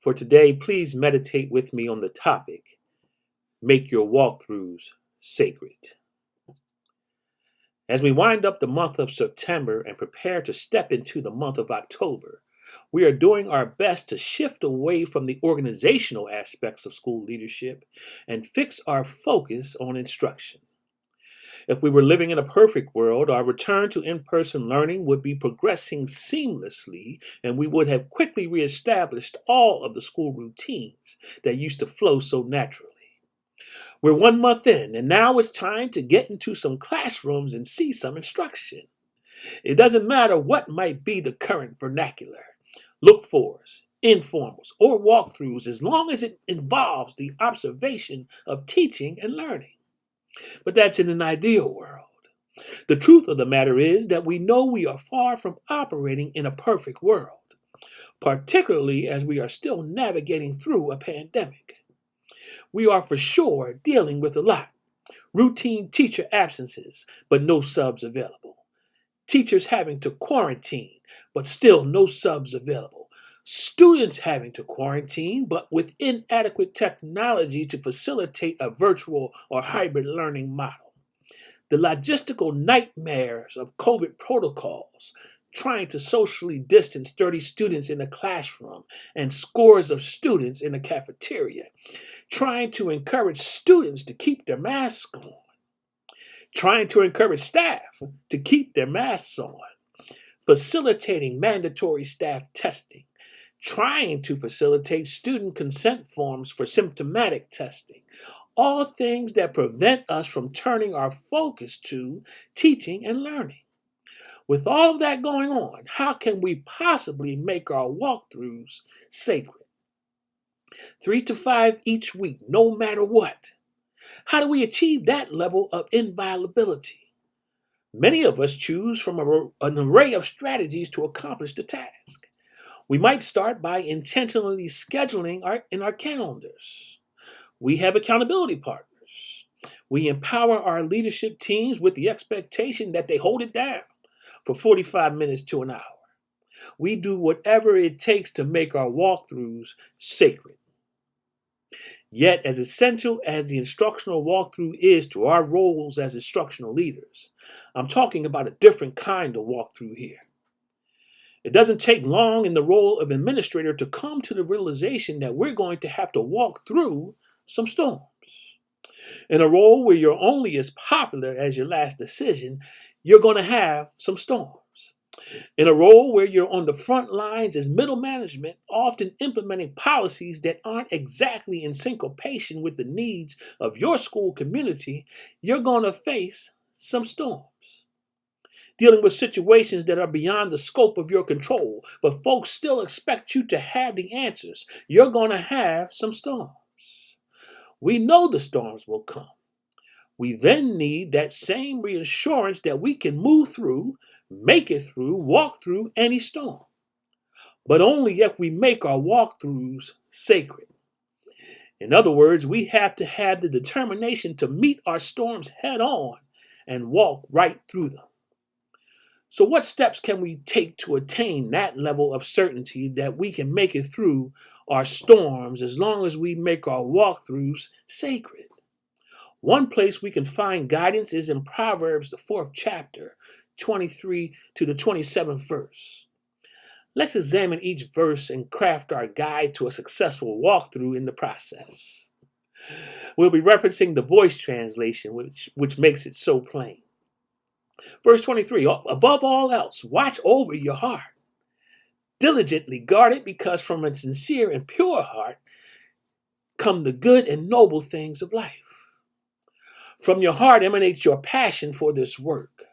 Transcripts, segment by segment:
For today, please meditate with me on the topic, Make Your Walkthroughs Sacred. As we wind up the month of September and prepare to step into the month of October, we are doing our best to shift away from the organizational aspects of school leadership and fix our focus on instruction. If we were living in a perfect world, our return to in-person learning would be progressing seamlessly, and we would have quickly reestablished all of the school routines that used to flow so naturally. We're 1 month in, and now it's time to get into some classrooms and see some instruction. It doesn't matter what might be the current vernacular, look-fors, informals, or walkthroughs, as long as it involves the observation of teaching and learning. But that's in an ideal world. The truth of the matter is that we know we are far from operating in a perfect world, particularly as we are still navigating through a pandemic. We are for sure dealing with a lot. Routine teacher absences, but no subs available. Teachers having to quarantine, but still no subs available. Students having to quarantine, but with inadequate technology to facilitate a virtual or hybrid learning model. The logistical nightmares of COVID protocols, trying to socially distance 30 students in a classroom and scores of students in a cafeteria, trying to encourage students to keep their masks on, trying to encourage staff to keep their masks on, facilitating mandatory staff testing, trying to facilitate student consent forms for symptomatic testing, all things that prevent us from turning our focus to teaching and learning. With all of that going on, how can we possibly make our walkthroughs sacred? 3 to 5 each week, no matter what. How do we achieve that level of inviolability? Many of us choose from an array of strategies to accomplish the task. We might start by intentionally scheduling in our calendars. We have accountability partners. We empower our leadership teams with the expectation that they hold it down for 45 minutes to an hour. We do whatever it takes to make our walkthroughs sacred. Yet, as essential as the instructional walkthrough is to our roles as instructional leaders, I'm talking about a different kind of walkthrough here. It doesn't take long in the role of administrator to come to the realization that we're going to have to walk through some storms. In a role where you're only as popular as your last decision, you're going to have some storms. In a role where you're on the front lines as middle management, often implementing policies that aren't exactly in syncopation with the needs of your school community, you're going to face some storms. Dealing with situations that are beyond the scope of your control, but folks still expect you to have the answers, you're going to have some storms. We know the storms will come. We then need that same reassurance that we can move through, make it through, walk through any storm. But only if we make our walkthroughs sacred. In other words, we have to have the determination to meet our storms head on and walk right through them. So what steps can we take to attain that level of certainty that we can make it through our storms as long as we make our walkthroughs sacred? One place we can find guidance is in Proverbs, the 4th chapter, 23 to the 27th verse. Let's examine each verse and craft our guide to a successful walkthrough in the process. We'll be referencing the voice translation, which makes it so plain. Verse 23, above all else, watch over your heart. Diligently guard it, because from a sincere and pure heart come the good and noble things of life. From your heart emanates your passion for this work.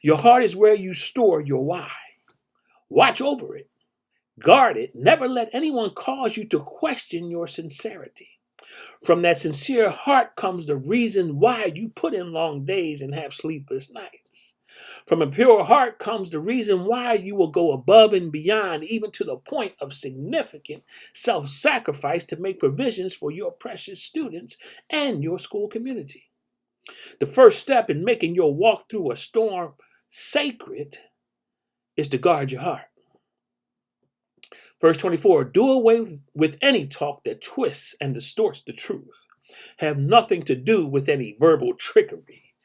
Your heart is where you store your why. Watch over it. Guard it. Never let anyone cause you to question your sincerity. From that sincere heart comes the reason why you put in long days and have sleepless nights. From a pure heart comes the reason why you will go above and beyond, even to the point of significant self-sacrifice to make provisions for your precious students and your school community. The first step in making your walk through a storm sacred is to guard your heart. Verse 24, do away with any talk that twists and distorts the truth. Have nothing to do with any verbal trickery.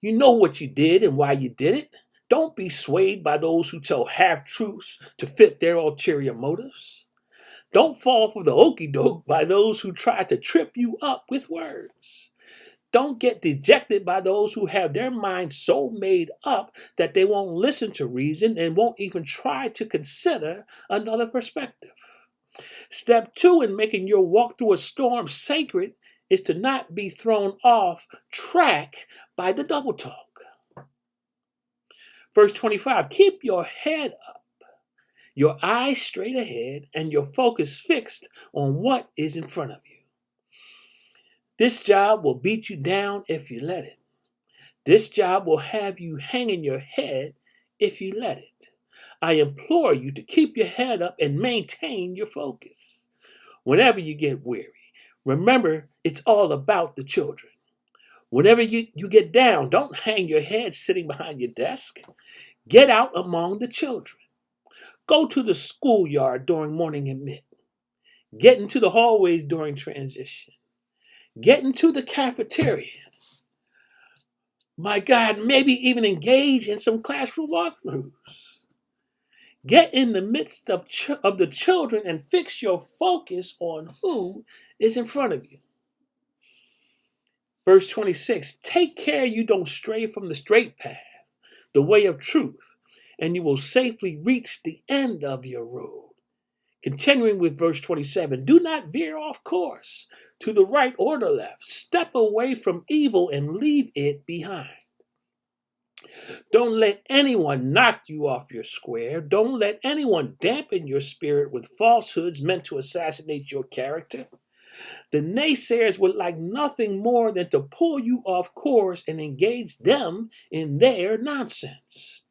You know what you did and why you did it. Don't be swayed by those who tell half-truths to fit their ulterior motives. Don't fall for the okey doke by those who try to trip you up with words. Don't get dejected by those who have their minds so made up that they won't listen to reason and won't even try to consider another perspective. Step 2 in making your walk through a storm sacred is to not be thrown off track by the double talk. Verse 25, keep your head up, your eyes straight ahead, and your focus fixed on what is in front of you. This job will beat you down if you let it. This job will have you hanging your head if you let it. I implore you to keep your head up and maintain your focus. Whenever you get weary, remember it's all about the children. Whenever you get down, don't hang your head sitting behind your desk. Get out among the children. Go to the schoolyard during morning and mid. Get into the hallways during transition. Get into the cafeteria. My God, maybe even engage in some classroom walkthroughs. Get in the midst of the children and fix your focus on who is in front of you. Verse 26, take care you don't stray from the straight path, the way of truth, and you will safely reach the end of your road. Continuing with verse 27, do not veer off course to the right or the left. Step away from evil and leave it behind. Don't let anyone knock you off your square. Don't let anyone dampen your spirit with falsehoods meant to assassinate your character. The naysayers would like nothing more than to pull you off course and engage them in their nonsense.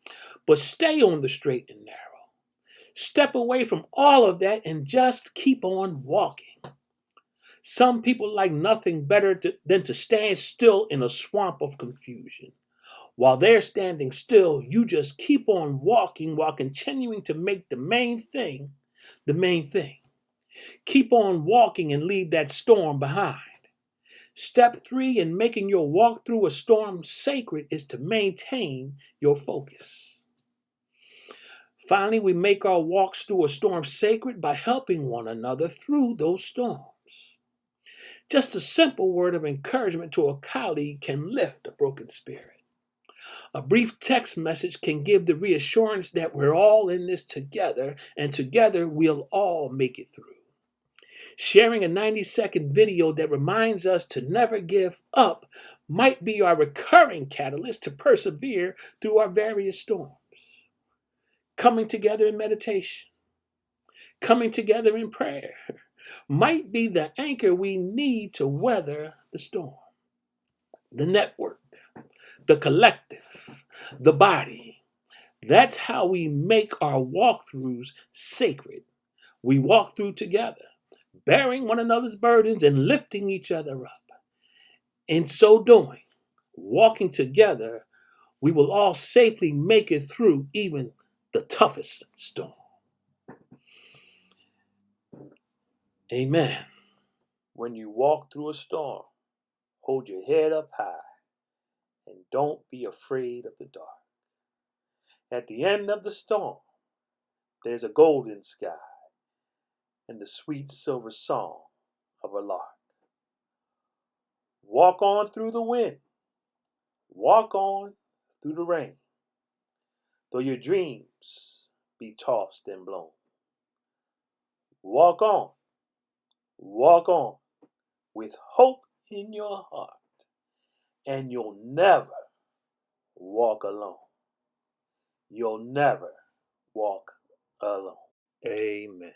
But stay on the straight and narrow. Step away from all of that and just keep on walking. Some people like nothing better than to stand still in a swamp of confusion. While they're standing still, you just keep on walking while continuing to make the main thing the main thing. Keep on walking and leave that storm behind. Step 3 in making your walk through a storm sacred is to maintain your focus. Finally, we make our walks through a storm sacred by helping one another through those storms. Just a simple word of encouragement to a colleague can lift a broken spirit. A brief text message can give the reassurance that we're all in this together, and together we'll all make it through. Sharing a 90-second video that reminds us to never give up might be our recurring catalyst to persevere through our various storms. Coming together in meditation, coming together in prayer might be the anchor we need to weather the storm. The network, the collective, the body. That's how we make our walkthroughs sacred. We walk through together, bearing one another's burdens and lifting each other up. In so doing, walking together, we will all safely make it through even the toughest storm. Amen. When you walk through a storm, hold your head up high and don't be afraid of the dark. At the end of the storm, there's a golden sky and the sweet silver song of a lark. Walk on through the wind. Walk on through the rain. Though your dreams be tossed and blown. Walk on with hope in your heart, and you'll never walk alone. You'll never walk alone. Amen.